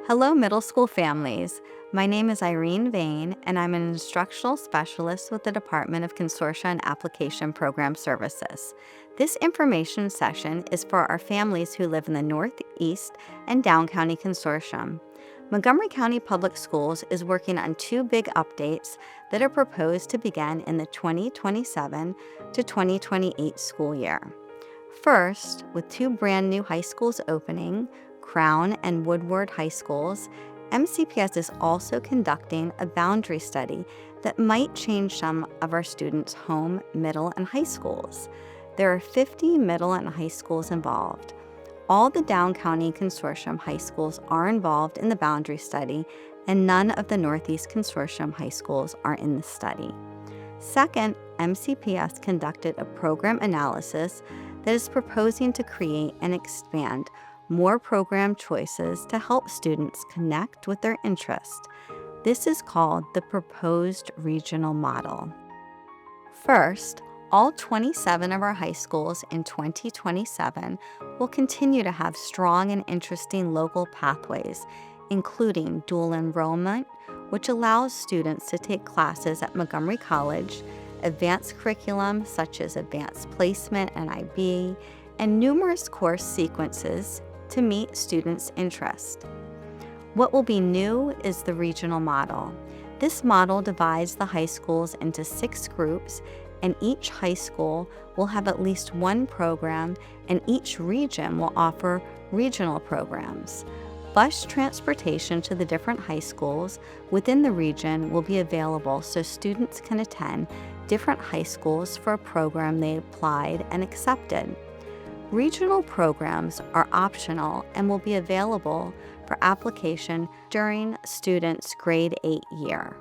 Hello, middle school families. My name is Irene Vane, and I'm an instructional specialist with the Department of Consortia and Application Program Services. This information session is for our families who live in the Northeast and Downcounty Consortium. Montgomery County Public Schools is working on two big updates that are proposed to begin in the 2027 to 2028 school year. First, with two brand new high schools opening, Crown and Woodward High Schools, MCPS is also conducting a boundary study that might change some of our students' home, middle, and high schools. There are 50 middle and high schools involved. All the Downcounty Consortium high schools are involved in the boundary study, and none of the Northeast Consortium high schools are in the study. Second, MCPS conducted a program analysis that is proposing to create and expand more program choices to help students connect with their interest. This is called the proposed regional model. First, all 27 of our high schools in 2027 will continue to have strong and interesting local pathways, including dual enrollment, which allows students to take classes at Montgomery College, advanced curriculum such as advanced placement and IB, and numerous course sequences to meet students' interest. What will be new is the regional model. This model divides the high schools into 6 groups, and each high school will have at least one program, and each region will offer regional programs. Bus transportation to the different high schools within the region will be available so students can attend different high schools for a program they applied and accepted. Regional programs are optional and will be available for application during students' grade 8 year.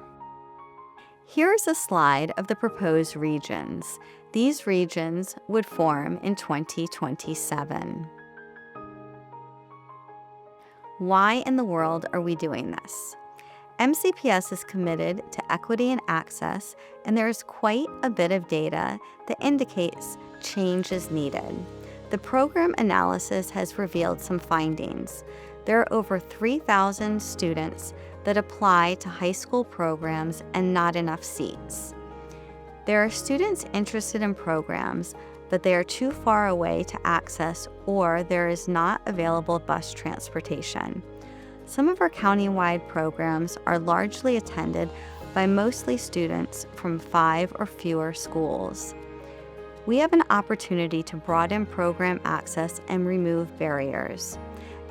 Here's a slide of the proposed regions. These regions would form in 2027. Why in the world are we doing this? MCPS is committed to equity and access, and there is quite a bit of data that indicates change is needed. The program analysis has revealed some findings. There are over 3,000 students that apply to high school programs and not enough seats. There are students interested in programs, but they are too far away to access, or there is not available bus transportation. Some of our county-wide programs are largely attended by mostly students from 5 or fewer schools. We have an opportunity to broaden program access and remove barriers,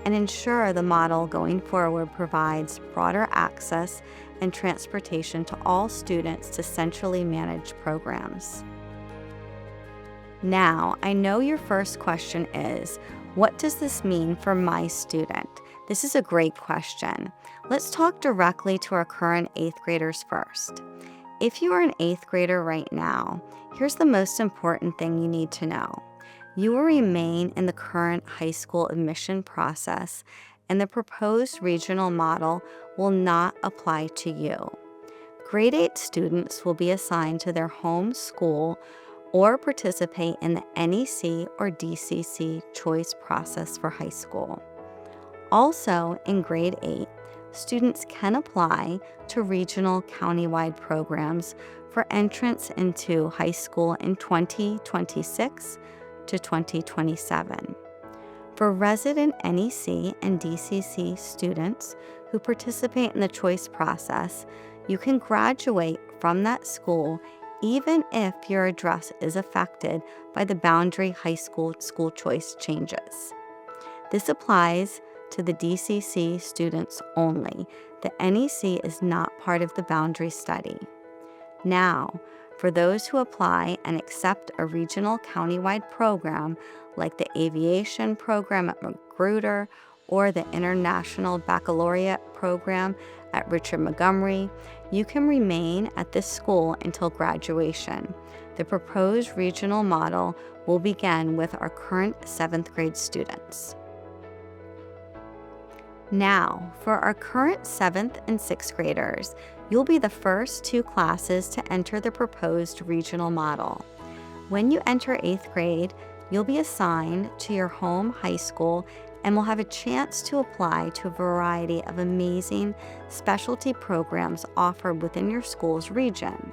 and ensure the model going forward provides broader access and transportation to all students to centrally manage programs. Now, I know your first question is, what does this mean for my student? This is a great question. Let's talk directly to our current 8th graders first. If you are an 8th grader right now, here's the most important thing you need to know. You will remain in the current high school admission process, and the proposed regional model will not apply to you. Grade 8 students will be assigned to their home school or participate in the NEC or DCC choice process for high school. Also, in grade 8, students can apply to regional countywide programs for entrance into high school in 2026 to 2027. For resident NEC and DCC students who participate in the choice process, you can graduate from that school even if your address is affected by the boundary high school school choice changes. This applies to the DCC students only. The NEC is not part of the boundary study. Now, for those who apply and accept a regional countywide program like the aviation program at Magruder or the International Baccalaureate program at Richard Montgomery, you can remain at this school until graduation. The proposed regional model will begin with our current 7th grade students. Now, for our current 7th and 6th graders, you'll be the first 2 classes to enter the proposed regional model. When you enter 8th grade, you'll be assigned to your home high school and will have a chance to apply to a variety of amazing specialty programs offered within your school's region.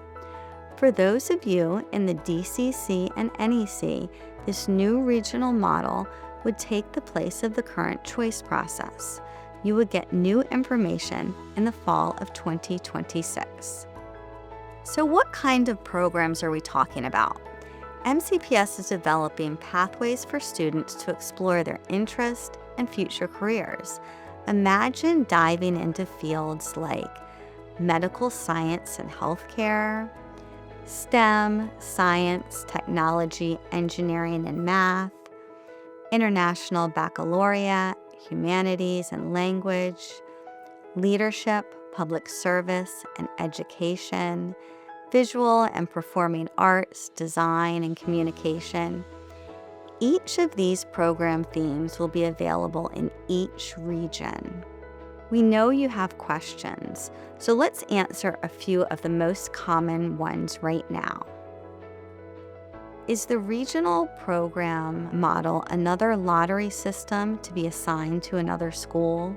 For those of you in the DCC and NEC, this new regional model would take the place of the current choice process. You would get new information in the fall of 2026. So what kind of programs are we talking about? MCPS is developing pathways for students to explore their interest and future careers. Imagine diving into fields like medical science and healthcare, STEM, science, technology, engineering, and math, international baccalaureate, humanities and language, leadership, public service and education, visual and performing arts, design, and communication. Each of these program themes will be available in each region. We know you have questions, so let's answer a few of the most common ones right now. Is the regional program model another lottery system to be assigned to another school?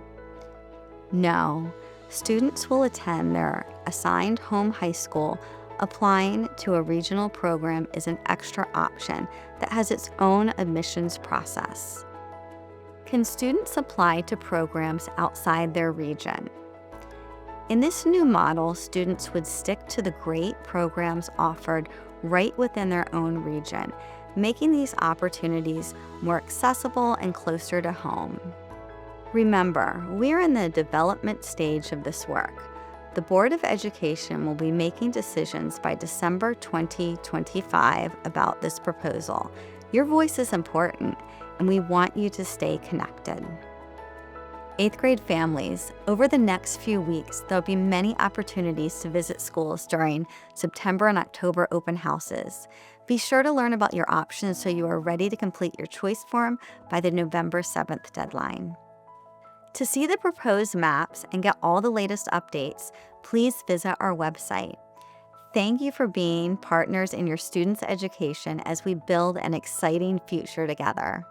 No. Students will attend their assigned home high school. Applying to a regional program is an extra option that has its own admissions process. Can students apply to programs outside their region? In this new model, students would stick to the great programs offered right within their own region, making these opportunities more accessible and closer to home. Remember, we're in the development stage of this work. The Board of Education will be making decisions by December 2025 about this proposal. Your voice is important, and we want you to stay connected. 8th grade families, over the next few weeks, there'll be many opportunities to visit schools during September and October open houses. Be sure to learn about your options so you are ready to complete your choice form by the November 7th deadline. To see the proposed maps and get all the latest updates, please visit our website. Thank you for being partners in your students' education as we build an exciting future together.